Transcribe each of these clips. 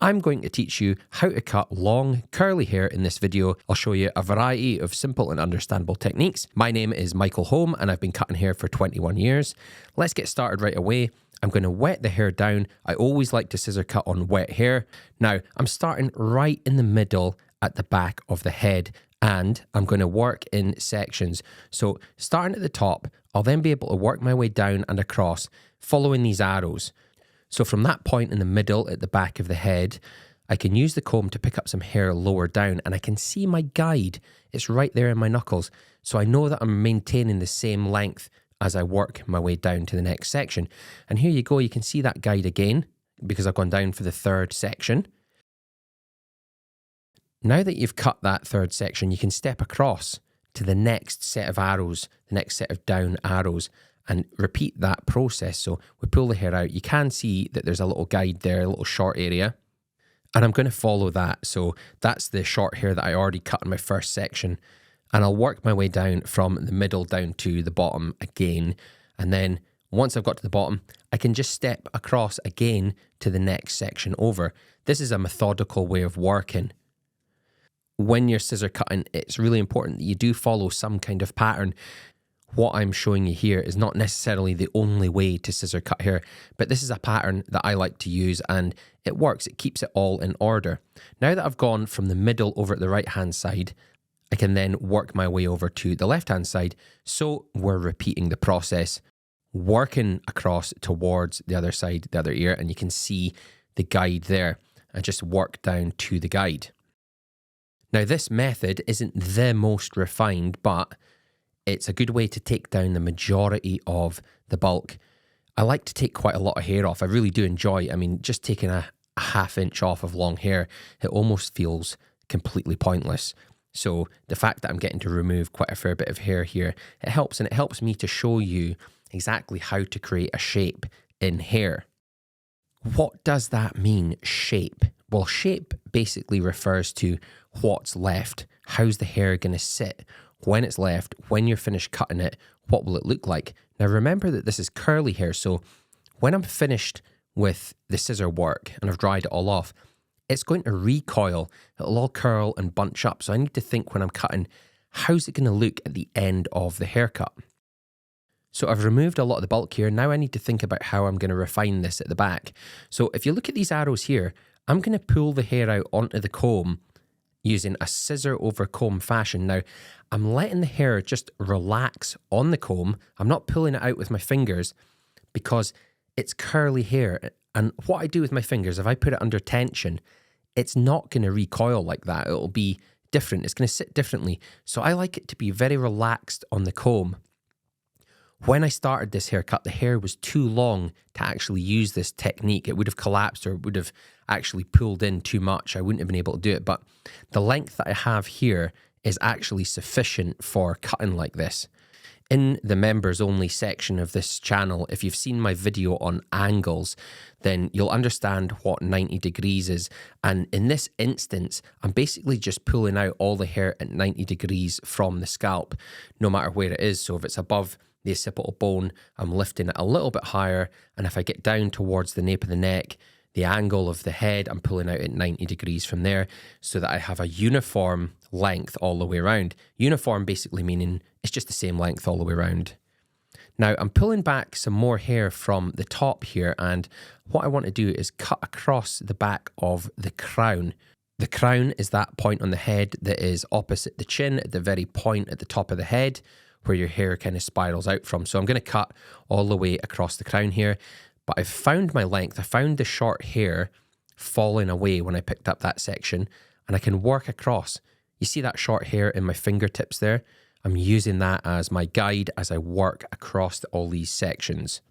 I'm going to teach you how to cut long, curly hair in this video. I'll show you a variety of simple and understandable techniques. My name is Michael Holm and I've been cutting hair for 21 years. Let's get started right away. I'm going to wet the hair down. I always like to scissor cut on wet hair. Now, I'm starting right in the middle at the back of the head, and I'm going to work in sections. So starting at the top, I'll then be able to work my way down and across, following these arrows. So from that point in the middle at the back of the head, I can use the comb to pick up some hair lower down, and I can see my guide. It's right there in my knuckles. So I know that I'm maintaining the same length as I work my way down to the next section. And here you go, you can see that guide again, because I've gone down for the third section. Now that you've cut that third section, you can step across to the next set of arrows, the next set of down arrows, and repeat that process. So we pull the hair out. You can see that there's a little guide there, a little short area. And I'm going to follow that. So that's the short hair that I already cut in my first section. And I'll work my way down from the middle down to the bottom again. And then once I've got to the bottom, I can just step across again to the next section over. This is a methodical way of working. When you're scissor cutting, it's really important that you do follow some kind of pattern. What I'm showing you here is not necessarily the only way to scissor cut hair, but this is a pattern that I like to use and it works. It keeps it all in order. Now that I've gone from the middle over at the right hand side, I can then work my way over to the left hand side. So we're repeating the process, working across towards the other side, the other ear, and you can see the guide there. I just work down to the guide. Now this method isn't the most refined, but it's a good way to take down the majority of the bulk. I like to take quite a lot of hair off. I really do enjoy it. I mean, just taking a half inch off of long hair, it almost feels completely pointless. So the fact that I'm getting to remove quite a fair bit of hair here, it helps, and it helps me to show you exactly how to create a shape in hair. What does that mean, shape? Well, shape basically refers to what's left. How's the hair going to sit? When it's left, when you're finished cutting it, what will it look like? Now remember that this is curly hair, so when I'm finished with the scissor work and I've dried it all off, it's going to recoil. It'll all curl and bunch up. So I need to think when I'm cutting, how's it going to look at the end of the haircut? So I've removed a lot of the bulk here. Now I need to think about how I'm going to refine this at the back. So if you look at these arrows here, I'm going to pull the hair out onto the comb using a scissor over comb fashion. Now, I'm letting the hair just relax on the comb. I'm not pulling it out with my fingers because it's curly hair. And what I do with my fingers, if I put it under tension, it's not going to recoil like that. It'll be different. It's going to sit differently. So I like it to be very relaxed on the comb. When I started this haircut, the hair was too long to actually use this technique. It would have collapsed or it would have actually pulled in too much. I wouldn't have been able to do it. But the length that I have here is actually sufficient for cutting like this. In the members only section of this channel, if you've seen my video on angles, then you'll understand what 90 degrees is. And in this instance, I'm basically just pulling out all the hair at 90 degrees from the scalp, no matter where it is. So if it's above the occipital bone, I'm lifting it a little bit higher. And if I get down towards the nape of the neck, the angle of the head, I'm pulling out at 90 degrees from there so that I have a uniform length all the way around. Uniform basically meaning it's just the same length all the way around. Now I'm pulling back some more hair from the top here, and what I want to do is cut across the back of the crown. The crown is that point on the head that is opposite the chin, at the very point at the top of the head where your hair kind of spirals out from. So I'm going to cut all the way across the crown here, but I've found my length. I found the short hair falling away when I picked up that section, and I can work across. You see that short hair in my fingertips there? I'm using that as my guide as I work across all these sections.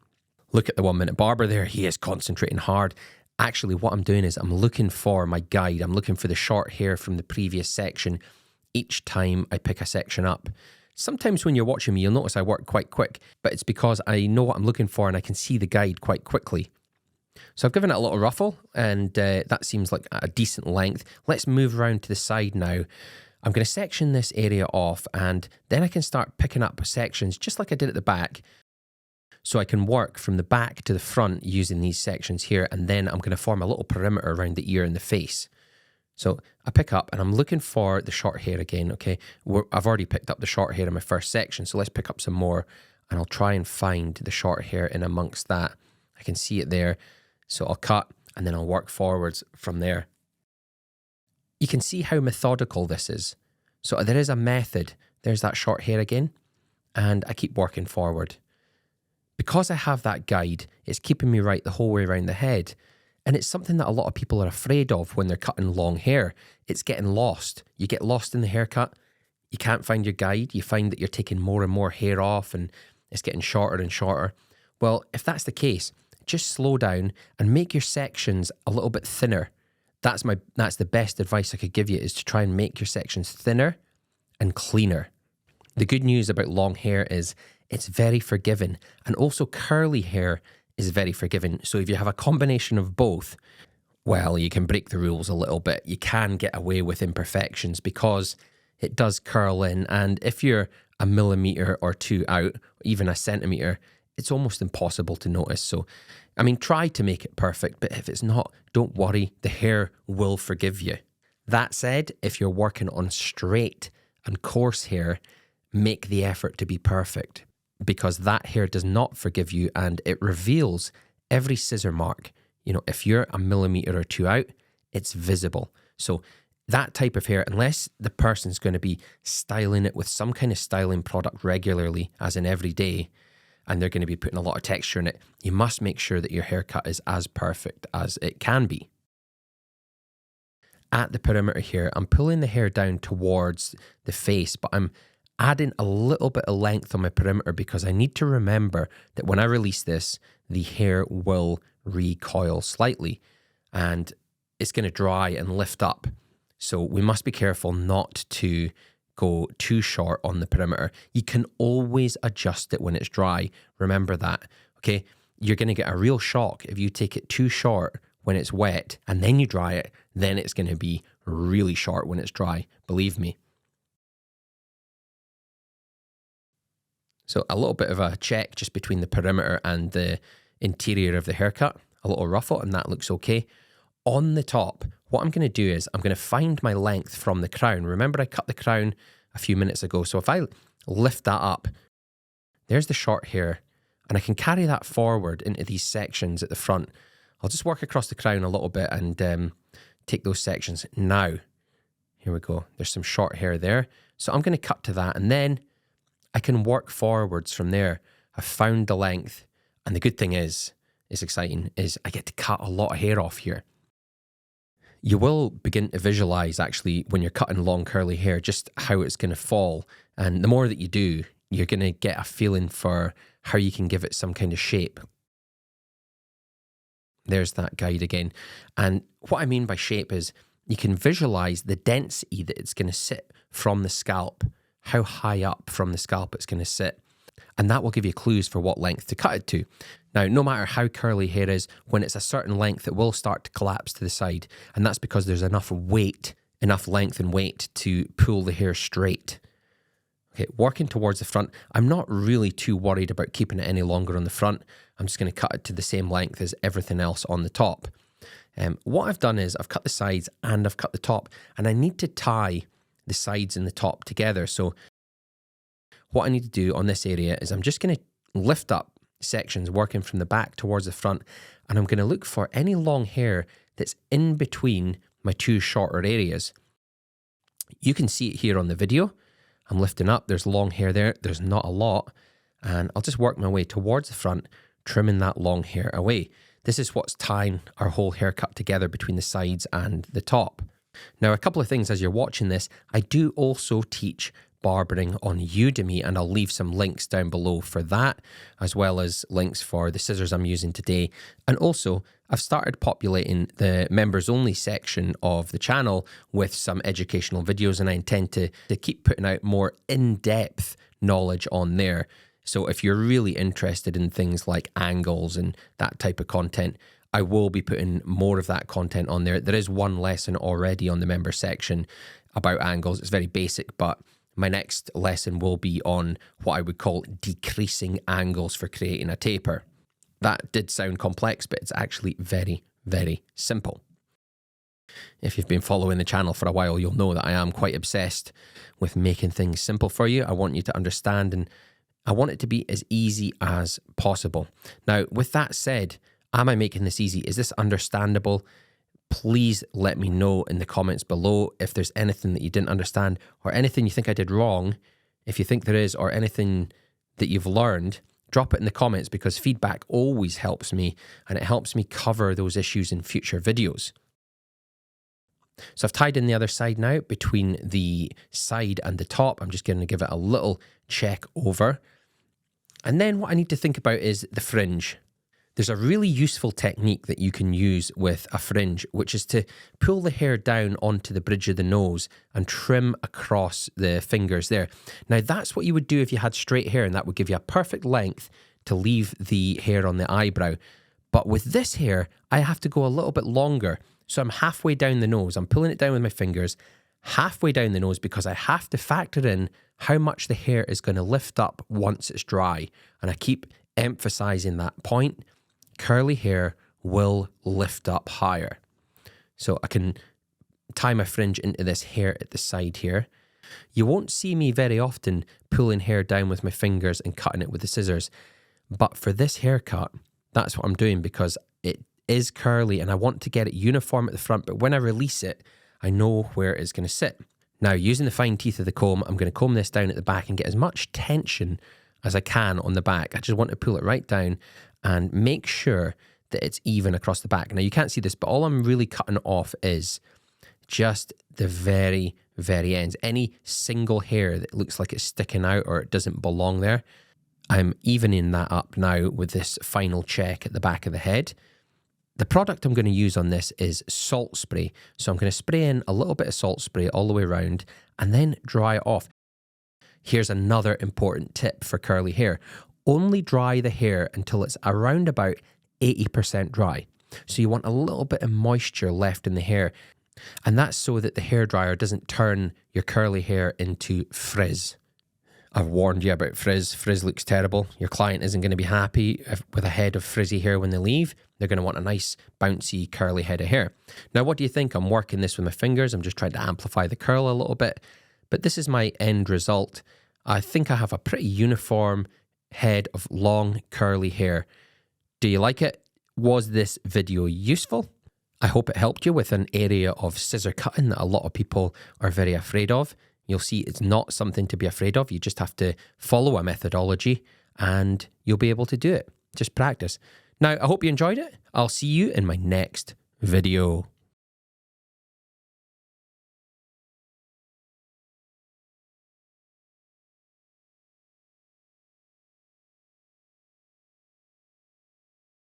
Look at the 1 minute barber there. He is concentrating hard. Actually, what I'm doing is I'm looking for my guide. I'm looking for the short hair from the previous section each time I pick a section up. Sometimes when you're watching me, you'll notice I work quite quick, but it's because I know what I'm looking for and I can see the guide quite quickly. So I've given it a little ruffle, and that seems like a decent length. Let's move around to the side now. I'm going to section this area off, and then I can start picking up sections just like I did at the back. So I can work from the back to the front using these sections here, and then I'm going to form a little perimeter around the ear and the face. So I pick up and I'm looking for the short hair again, okay? I've already picked up the short hair in my first section, so let's pick up some more, and I'll try and find the short hair in amongst that. I can see it there, so I'll cut and then I'll work forwards from there. You can see how methodical this is. So there is a method. There's that short hair again, and I keep working forward. Because I have that guide, it's keeping me right the whole way around the head. And it's something that a lot of people are afraid of when they're cutting long hair. It's getting lost. You get lost in the haircut. You can't find your guide. You find that you're taking more and more hair off and it's getting shorter and shorter. Well, if that's the case, just slow down and make your sections a little bit thinner. That's the best advice I could give you, is to try and make your sections thinner and cleaner. The good news about long hair is it's very forgiving, and also curly hair is very forgiving. So if you have a combination of both, well, you can break the rules a little bit. You can get away with imperfections because it does curl in, and if you're a millimeter or two out, even a centimeter, it's almost impossible to notice. So, I mean, try to make it perfect, but if it's not, don't worry, the hair will forgive you. That said, if you're working on straight and coarse hair, make the effort to be perfect, because that hair does not forgive you and it reveals every scissor mark. You know, if you're a millimeter or two out, it's visible. So that type of hair, unless the person's going to be styling it with some kind of styling product regularly, as in every day, and they're going to be putting a lot of texture in it, you must make sure that your haircut is as perfect as it can be. At the perimeter here, I'm pulling the hair down towards the face, but I'm adding a little bit of length on my perimeter because I need to remember that when I release this, the hair will recoil slightly and it's going to dry and lift up. So we must be careful not to go too short on the perimeter. You can always adjust it when it's dry. Remember that, okay? You're going to get a real shock if you take it too short when it's wet and then you dry it, then it's going to be really short when it's dry. Believe me. So a little bit of a check just between the perimeter and the interior of the haircut, a little ruffle, and that looks okay. On the top, what I'm going to do is I'm going to find my length from the crown. Remember I cut the crown a few minutes ago. So if I lift that up, there's the short hair, and I can carry that forward into these sections at the front. I'll just work across the crown a little bit and take those sections. Now, here we go. There's some short hair there. So I'm going to cut to that, and then I can work forwards from there. I've found the length, and the good thing is, it's exciting, is I get to cut a lot of hair off here. You will begin to visualize, actually, when you're cutting long curly hair, just how it's going to fall. And the more that you do, you're going to get a feeling for how you can give it some kind of shape. There's that guide again. And what I mean by shape is you can visualize the density that it's going to sit from the scalp, how high up from the scalp it's going to sit. And that will give you clues for what length to cut it to. Now, no matter how curly hair is, when it's a certain length, it will start to collapse to the side. And that's because there's enough weight, enough length and weight to pull the hair straight. Okay, working towards the front, I'm not really too worried about keeping it any longer on the front. I'm just going to cut it to the same length as everything else on the top. What I've done is I've cut the sides and I've cut the top, and I need to tie the sides and the top together. So what I need to do on this area is I'm just going to lift up sections working from the back towards the front, and I'm going to look for any long hair that's in between my two shorter areas. You can see it here on the video. I'm lifting up, there's long hair there, there's not a lot, and I'll just work my way towards the front, trimming that long hair away. This is what's tying our whole haircut together between the sides and the top. Now, a couple of things as you're watching this, I do also teach barbering on Udemy, and I'll leave some links down below for that, as well as links for the scissors I'm using today. And also, I've started populating the members only section of the channel with some educational videos, and I intend to keep putting out more in-depth knowledge on there. So if you're really interested in things like angles and that type of content, I will be putting more of that content on there. There is one lesson already on the member section about angles. It's very basic, but My next lesson will be on what I would call decreasing angles for creating a taper. That did sound complex, but it's actually very, very simple. If you've been following the channel for a while, you'll know that I am quite obsessed with making things simple for you. I want you to understand, and I want it to be as easy as possible. Now, with that said, am I making this easy? Is this understandable? Please let me know in the comments below if there's anything that you didn't understand or anything you think I did wrong. If you think there is, or anything that you've learned, drop it in the comments, because feedback always helps me, and it helps me cover those issues in future videos. So I've tied in the other side now between the side and the top. I'm just going to give it a little check over. And then what I need to think about is the fringe. There's a really useful technique that you can use with a fringe, which is to pull the hair down onto the bridge of the nose and trim across the fingers there. Now, that's what you would do if you had straight hair, and that would give you a perfect length to leave the hair on the eyebrow. But with this hair, I have to go a little bit longer. So I'm halfway down the nose. I'm pulling it down with my fingers, halfway down the nose, because I have to factor in how much the hair is going to lift up once it's dry. And I keep emphasizing that point. Curly hair will lift up higher. So I can tie my fringe into this hair at the side here. You won't see me very often pulling hair down with my fingers and cutting it with the scissors. But for this haircut, that's what I'm doing, because it is curly and I want to get it uniform at the front. But when I release it, I know where it's going to sit. Now, using the fine teeth of the comb, I'm going to comb this down at the back and get as much tension as I can on the back. I just want to pull it right down and make sure that it's even across the back. Now, you can't see this, but all I'm really cutting off is just the very, very ends. Any single hair that looks like it's sticking out or it doesn't belong there, I'm evening that up now with this final check at the back of the head. The product I'm going to use on this is salt spray. So I'm going to spray in a little bit of salt spray all the way around and then dry it off. Here's another important tip for curly hair. Only dry the hair until it's around about 80% dry. So you want a little bit of moisture left in the hair. And that's so that the hairdryer doesn't turn your curly hair into frizz. I've warned you about frizz. Frizz looks terrible. Your client isn't going to be happy with a head of frizzy hair when they leave. They're going to want a nice, bouncy, curly head of hair. Now, what do you think? I'm working this with my fingers. I'm just trying to amplify the curl a little bit. But this is my end result. I think I have a pretty uniform head of long, curly hair. Do you like it? Was this video useful? I hope it helped you with an area of scissor cutting that a lot of people are very afraid of. You'll see it's not something to be afraid of. You just have to follow a methodology and you'll be able to do it. Just practice. Now, I hope you enjoyed it. I'll see you in my next video.